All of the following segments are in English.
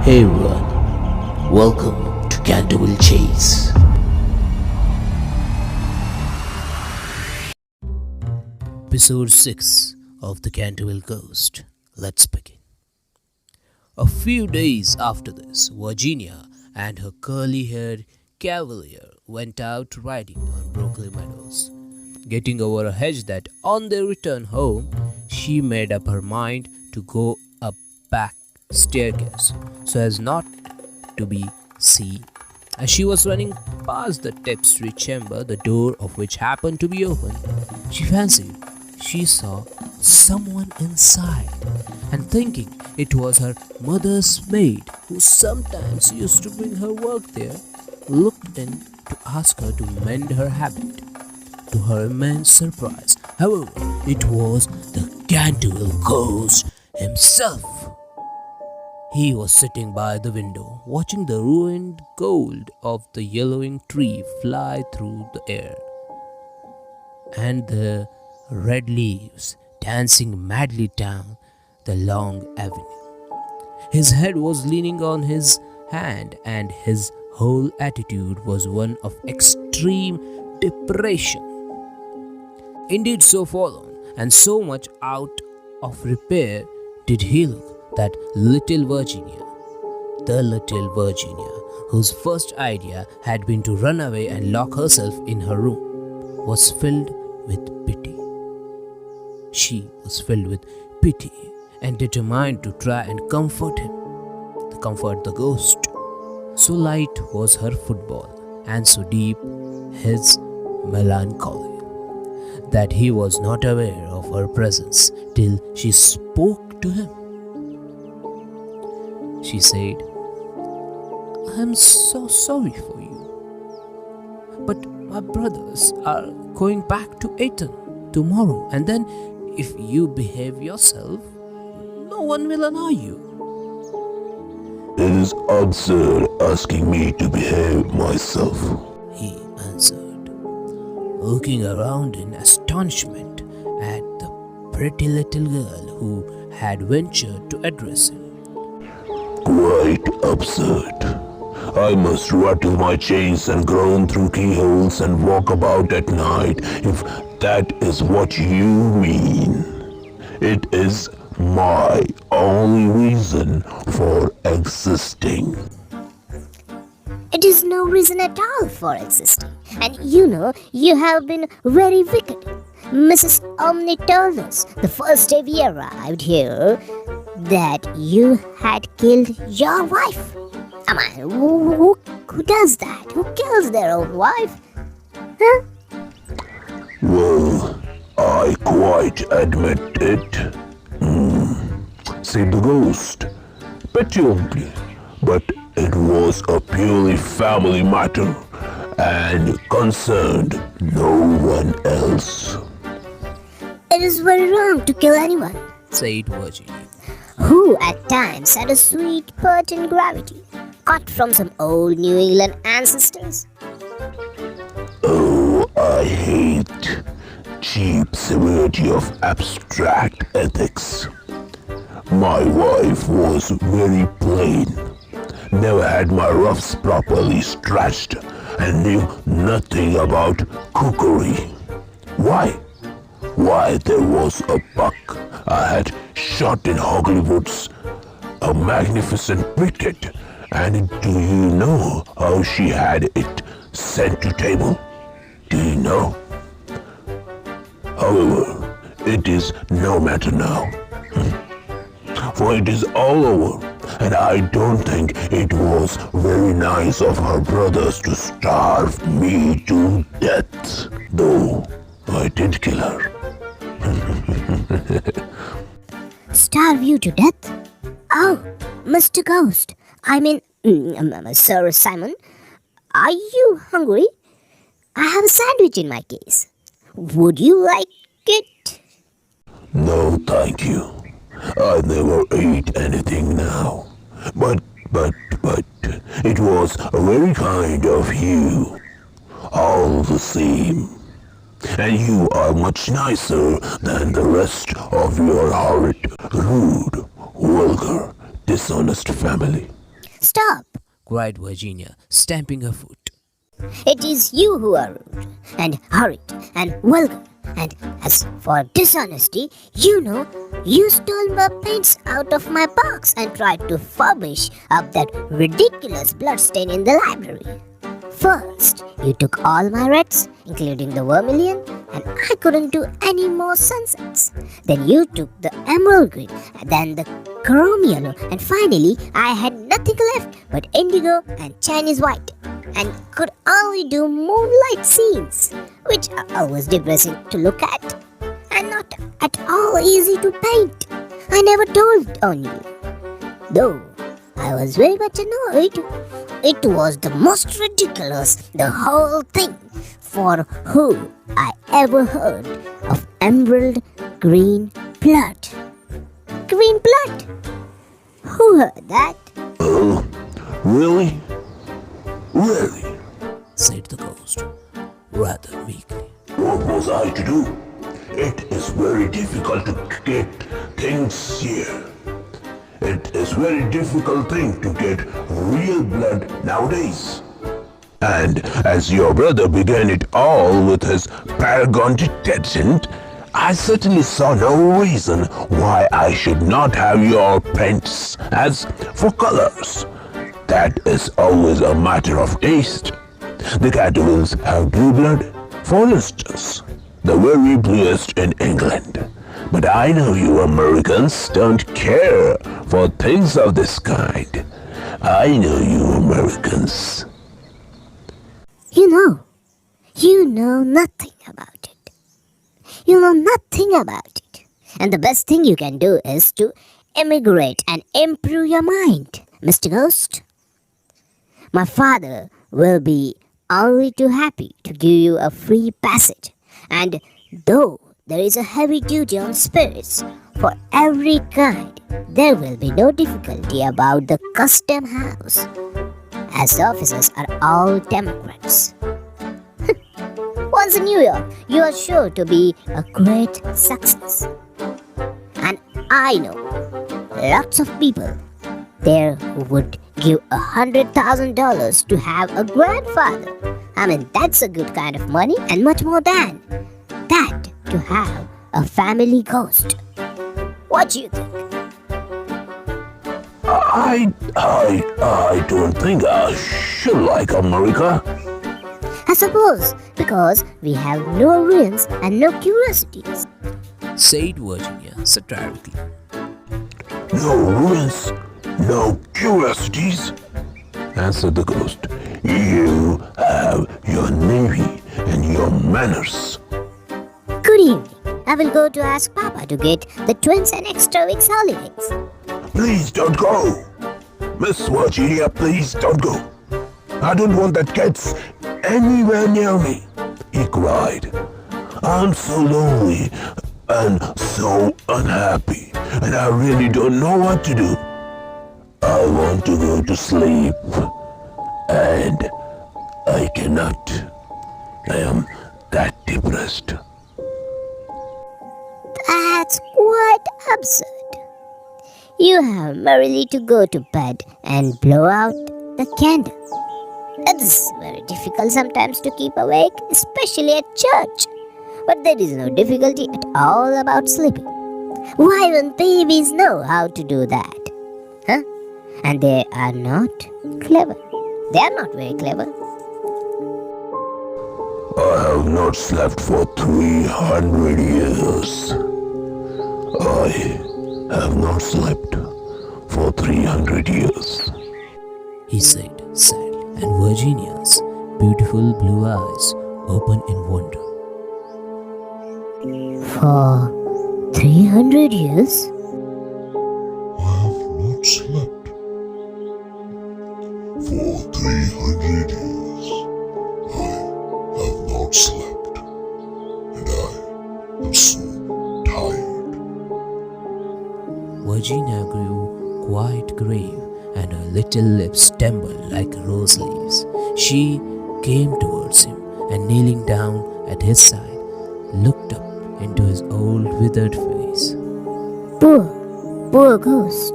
Hey everyone, welcome to Canterville Chase. Episode 6 of the Canterville Ghost. Let's begin. A few days after this, Virginia and her curly-haired cavalier went out riding on Brooklyn Meadows. Getting over a hedge that on their return home, she made up her mind to go up back staircase so as not to be seen. As she was running past the tapestry chamber, the door of which happened to be open, she fancied she saw someone inside, and thinking it was her mother's maid who sometimes used to bring her work there, looked in to ask her to mend her habit. To her immense surprise, however, it was the Canterville Ghost himself. He was sitting by the window, watching the ruined gold of the yellowing tree fly through the air, and the red leaves dancing madly down the long avenue. His head was leaning on his hand, and his whole attitude was one of extreme depression. Indeed, so forlorn and so much out of repair did he look that the little Virginia, whose first idea had been to run away and lock herself in her room, was filled with pity. She was filled with pity and determined to try and comfort the ghost. So light was her football, and so deep his melancholy, that he was not aware of her presence till she spoke to him. She said, "I am so sorry for you, but my brothers are going back to Eton tomorrow, and then if you behave yourself, no one will annoy you." "It is absurd asking me to behave myself," he answered, looking around in astonishment at the pretty little girl who had ventured to address him. "Quite absurd. I must rattle my chains and groan through keyholes and walk about at night, if that is what you mean. It is my only reason for existing." It is no reason at all for existing. And you have been very wicked. Mrs. Omni told us the first day we arrived here that you had killed your wife. Come on, who does that? Who kills their own wife? Huh? "Well, I quite admit it," said the ghost, petulantly, "but it was a purely family matter and concerned no one else." It is very wrong to kill anyone, said Virginia, who at times had a sweet, pertinent gravity, cut from some old New England ancestors. "Oh, I hate cheap severity of abstract ethics. My wife was very plain, never had my ruffs properly stretched, and knew nothing about cookery. Why, there was a buck I had shot in Hogley Woods, a magnificent picket, and do you know how she had it sent to table? Do you know? However, it is no matter now, for it is all over, and I don't think it was very nice of her brothers to starve me to death, though I did kill her." Starve you to death? Oh, Mr. Ghost. Sir Simon, are you hungry? I have a sandwich in my case. Would you like it? "No, thank you. I never ate anything now. But it was very kind of you, all the same. And you are much nicer than the rest of your horrid, rude, vulgar, dishonest family." Stop! cried Virginia, stamping her foot. It is you who are rude and hurried and vulgar. And as for dishonesty, you stole my paints out of my box and tried to furbish up that ridiculous bloodstain in the library. First, you took all my reds, including the vermilion, and I couldn't do any more sunsets. Then you took the emerald green, and then the chrome yellow, and finally I had nothing left but indigo and Chinese white, and could only do moonlight scenes, which are always depressing to look at, and not at all easy to paint. I never told on you, though I was very much annoyed. It was the most ridiculous, the whole thing, for who I ever heard of emerald green blood. Green blood? Who heard that? Oh, really? Really? Said the ghost, rather meekly. What was I to do? It is very difficult to get things here. It is very difficult thing to get real blood nowadays. And as your brother began it all with his paragon detergent, I certainly saw no reason why I should not have your paints. As for colors, that is always a matter of taste. The Cantervilles have blue blood, for instance, the very bluest in England. But I know you Americans don't care for things of this kind. I know you Americans. You know nothing about it. You know nothing about it. And the best thing you can do is to emigrate and improve your mind, Mr. Ghost. My father will be only too happy to give you a free passage. And though there is a heavy duty on spirits for every kind, there will be no difficulty about the custom house, as the officers are all Democrats. Once in New York, you are sure to be a great success. And I know lots of people there who would give $100,000 to have a grandfather. I mean, that's a good kind of money, and much more than that to have a family ghost. What do you think? I don't think I should like America. I suppose because we have no ruins and no curiosities. Said Virginia satirically. No ruins, no curiosities, answered the ghost. You have your navy and your manners. Good evening. I will go to ask Papa to get the twins an extra week's holidays. Please don't go. Miss Virginia, please don't go. I don't want that cats anywhere near me, he cried. I'm so lonely and so unhappy, and I really don't know what to do. I want to go to sleep, and I cannot. I am that depressed. That's quite absurd. You have merely to go to bed and blow out the candle. It's very difficult sometimes to keep awake, especially at church. But there is no difficulty at all about sleeping. Why don't babies know how to do that? Huh? And they are not clever. They are not very clever. I have not slept for 300 years. I have not slept for 300 years. He said, sad, and Virginia's beautiful blue eyes opened in wonder. For 300 years? I have not slept for 300 years. I have not slept, and I am so tired. Virginia grew quite grave, and her little lips trembled like rose leaves. She came towards him, and kneeling down at his side, looked up into his old withered face. Poor ghost,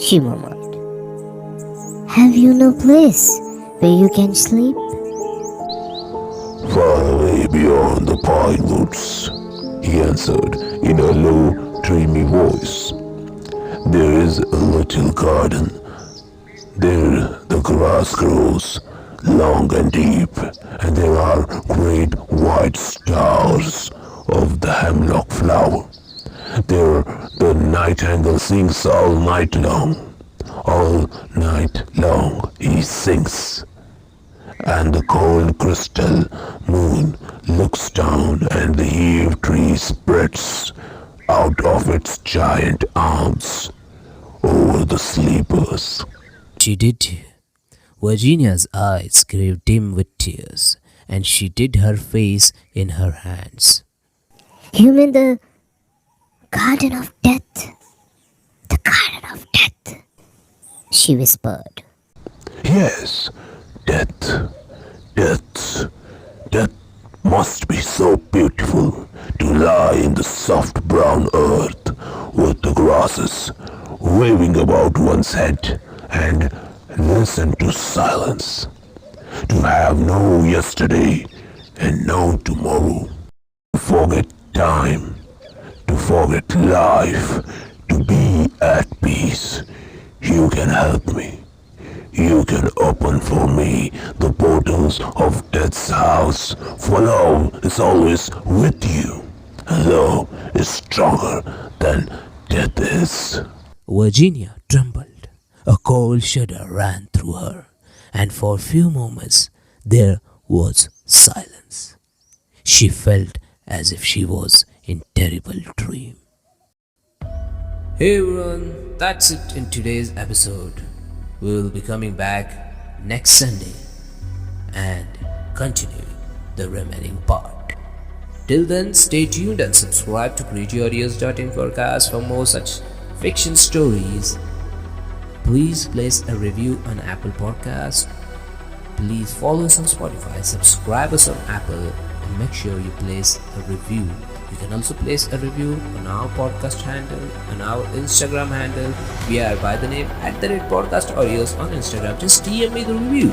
she murmured. Have you no place where you can sleep? Far away beyond the pine woods, he answered in a low, dreamy voice. There is a little garden. There the grass grows long and deep, and there are great white stars of the hemlock flower. There the nightingale sings all night long. All night long he sings. And the cold crystal moon looks down, and the heave tree spreads out of its giant arms over the sleepers. She did. Virginia's eyes grew dim with tears, and she hid her face in her hands. You mean the Garden of Death? The Garden of Death, she whispered. Yes, death, death, death must be so beautiful to lie in the soft brown earth with the grasses waving about one's head and listen to silence. To have no yesterday and no tomorrow. To forget time, to forget life, to be at peace. You can help me. You can open for me the portals of death's house, for love is always with you, and love is stronger than death is. Virginia trembled. A cold shudder ran through her, and for a few moments there was silence. She felt as if she was in terrible dream. Hey everyone, that's it in today's episode. We will be coming back next Sunday and continuing the remaining part. Till then, stay tuned and subscribe to creatyaudios.in forecast for more such fiction stories. Please place a review on Apple Podcast. Please follow us on Spotify, subscribe us on Apple, and make sure you place a review. You can also place a review on our podcast handle, on our Instagram handle. We are by the name @podcastaudios on Instagram. Just DM me the review.